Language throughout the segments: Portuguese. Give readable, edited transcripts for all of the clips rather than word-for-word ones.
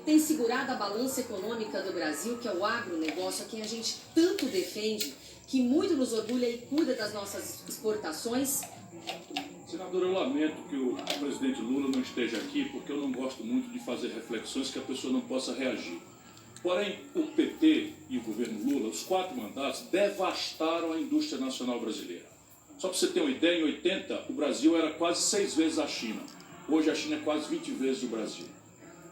tem segurado a balança econômica do Brasil, que é o agronegócio, a quem a gente tanto defende, que muito nos orgulha e cuida das nossas exportações? Senador, eu lamento que o presidente Lula não esteja aqui, porque eu não gosto muito de fazer reflexões que a pessoa não possa reagir. Porém, o PT e o governo Lula, os 4 mandatos, devastaram a indústria nacional brasileira. Só para você ter uma ideia, em 80, o Brasil era quase 6 vezes a China. Hoje a China é quase 20 vezes o Brasil.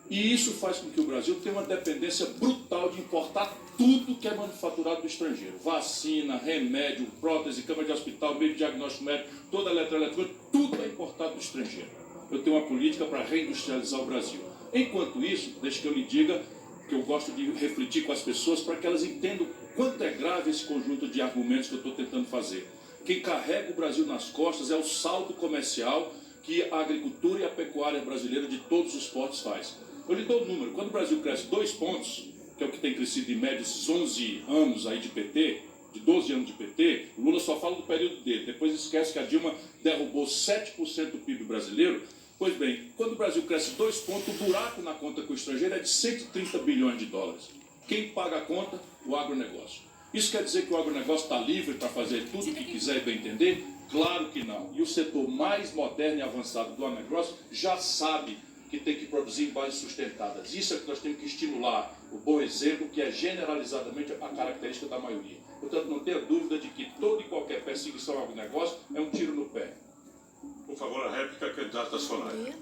E isso faz com que o Brasil tenha uma dependência brutal de importar tudo que é manufaturado do estrangeiro. Vacina, remédio, prótese, cama de hospital, meio de diagnóstico médico, toda a eletroeletrônica, tudo é importado do estrangeiro. Eu tenho uma política para reindustrializar o Brasil. Enquanto isso, deixe que eu lhe diga que eu gosto de refletir com as pessoas para que elas entendam quanto é grave esse conjunto de argumentos que eu estou tentando fazer. Quem carrega o Brasil nas costas é o saldo comercial que a agricultura e a pecuária brasileira de todos os portos faz. Eu lhe dou o número. Quando o Brasil cresce 2 pontos, que é o que tem crescido em média esses 11 anos aí de PT, de 12 anos de PT, o Lula só fala do período dele. Depois esquece que a Dilma derrubou 7% do PIB brasileiro. Pois bem, quando o Brasil cresce 2 pontos, o buraco na conta com o estrangeiro é de 130 bilhões de dólares. Quem paga a conta? O agronegócio. Isso quer dizer que o agronegócio está livre para fazer tudo o que quiser e bem entender? Claro que não. E o setor mais moderno e avançado do agronegócio já sabe que tem que produzir em bases sustentadas. Isso é que nós temos que estimular, o bom exemplo, que é generalizadamente a característica da maioria. Portanto, não tenha dúvida de que toda e qualquer perseguição ao agronegócio é um tiro no pé. Por favor, a réplica, candidata Soraya.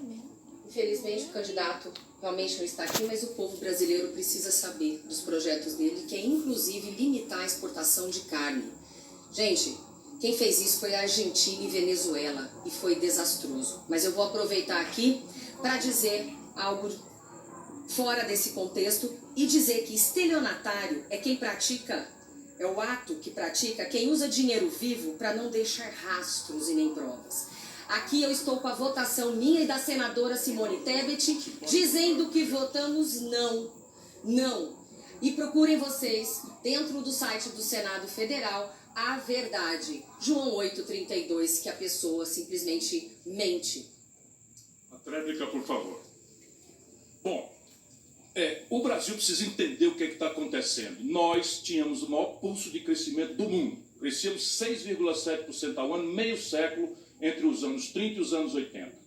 Infelizmente, o candidato realmente não está aqui, mas o povo brasileiro precisa saber dos projetos dele, que é inclusive limitar a exportação de carne. Gente, quem fez isso foi a Argentina e Venezuela, e foi desastroso. Mas eu vou aproveitar aqui para dizer algo fora desse contexto e dizer que estelionatário é quem pratica, é o ato que pratica quem usa dinheiro vivo para não deixar rastros e nem provas. Aqui eu estou com a votação minha e da senadora Simone Tebet, dizendo que votamos não, não. E procurem vocês, dentro do site do Senado Federal, a verdade. João 8,32, que a pessoa simplesmente mente. A réplica, por favor. Bom, o Brasil precisa entender o que está acontecendo. Nós tínhamos o maior pulso de crescimento do mundo. Crescíamos 6,7% ao ano, meio século, entre os anos 30 e os anos 80.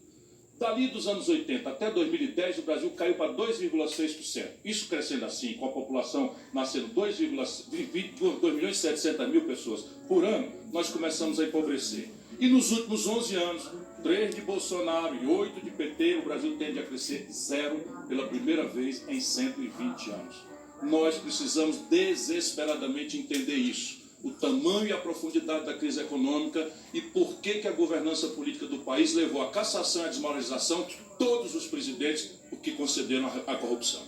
Dali dos anos 80 até 2010, o Brasil caiu para 2,6%. Isso crescendo assim, com a população nascendo 2.700.000 pessoas por ano, nós começamos a empobrecer. E nos últimos 11 anos, 3 de Bolsonaro e 8 de PT, o Brasil tende a crescer 0 pela primeira vez em 120 anos. Nós precisamos desesperadamente entender isso. O tamanho e a profundidade da crise econômica e por que a governança política do país levou à cassação e à desmoralização todos os presidentes que concederam a corrupção.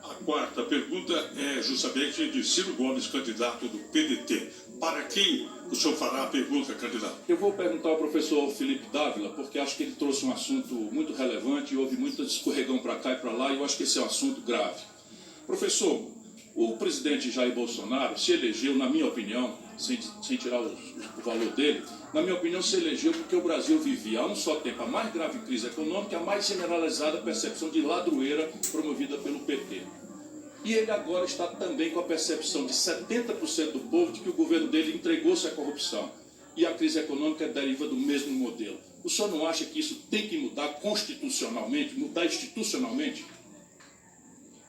A quarta pergunta é justamente de Ciro Gomes, candidato do PDT. Para quem o senhor fará a pergunta, candidato? Eu vou perguntar ao professor Felipe Dávila, porque acho que ele trouxe um assunto muito relevante e houve muito escorregão para cá e para lá, e eu acho que esse é um assunto grave. Professor, o presidente Jair Bolsonaro se elegeu, na minha opinião, sem tirar o valor dele, na minha opinião se elegeu porque o Brasil vivia a um só tempo a mais grave crise econômica e a mais generalizada percepção de ladroeira promovida pelo PT. E ele agora está também com a percepção de 70% do povo de que o governo dele entregou-se à corrupção. E a crise econômica deriva do mesmo modelo. O senhor não acha que isso tem que mudar constitucionalmente, mudar institucionalmente?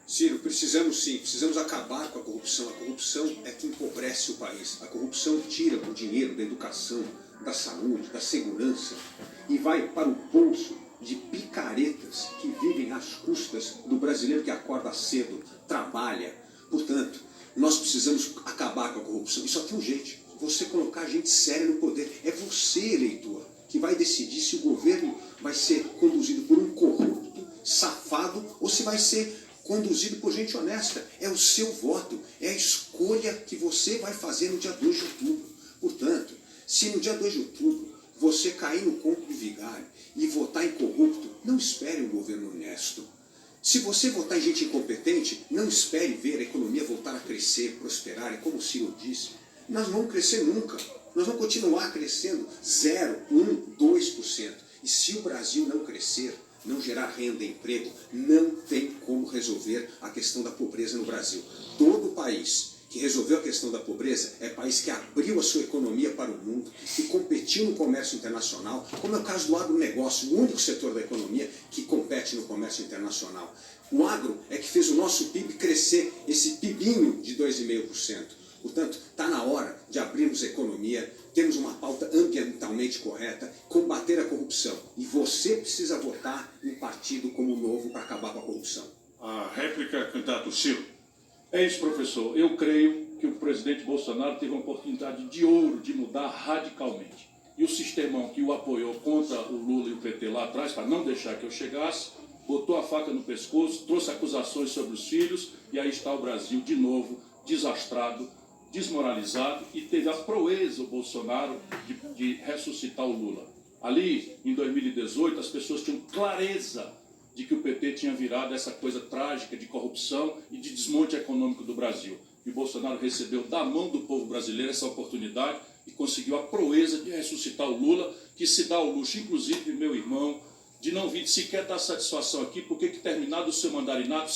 Ciro, precisamos sim, precisamos acabar com a corrupção. A corrupção é que empobrece o país. A corrupção tira o dinheiro da educação, da saúde, da segurança e vai para o bolso de picaretas que vivem às custas do brasileiro que acorda cedo, trabalha. Portanto, nós precisamos acabar com a corrupção. E só tem um jeito, você colocar gente séria no poder. É você, eleitor, que vai decidir se o governo vai ser conduzido por um corrupto, safado, ou se vai ser conduzido por gente honesta. É o seu voto, é a escolha que você vai fazer no dia 2 de outubro. Portanto, se no dia 2 de outubro você cair no conto do vigário e votar em corrupto, não espere um governo honesto. Se você votar em gente incompetente, não espere ver a economia voltar a crescer, prosperar. É como o Ciro disse, nós não vamos crescer nunca. Nós vamos continuar crescendo 0, 1, 2%. E se o Brasil não crescer, não gerar renda e emprego, não tem como resolver a questão da pobreza no Brasil. Todo país que resolveu a questão da pobreza é país que abriu a sua economia para o mundo, que competiu no comércio internacional, como é o caso do agronegócio, o único setor da economia que compete no comércio internacional. O agro é que fez o nosso PIB crescer, esse PIBinho de 2,5%. Portanto, está na hora de abrirmos a economia, termos uma pauta ambientalmente correta, combater a corrupção. E você precisa votar em partido como Novo para acabar com a corrupção. A réplica, candidato Ciro. É isso, professor. Eu creio que o presidente Bolsonaro teve uma oportunidade de ouro de mudar radicalmente. E o sistemão que o apoiou contra o Lula e o PT lá atrás, para não deixar que eu chegasse, botou a faca no pescoço, trouxe acusações sobre os filhos, e aí está o Brasil de novo desastrado, desmoralizado, e teve a proeza o Bolsonaro de ressuscitar o Lula. Ali, em 2018, as pessoas tinham clareza de que o PT tinha virado essa coisa trágica de corrupção e de desmonte econômico do Brasil. E o Bolsonaro recebeu da mão do povo brasileiro essa oportunidade e conseguiu a proeza de ressuscitar o Lula, que se dá o luxo, inclusive, meu irmão, de não vir sequer dar satisfação aqui, porque que terminado o seu mandarinato,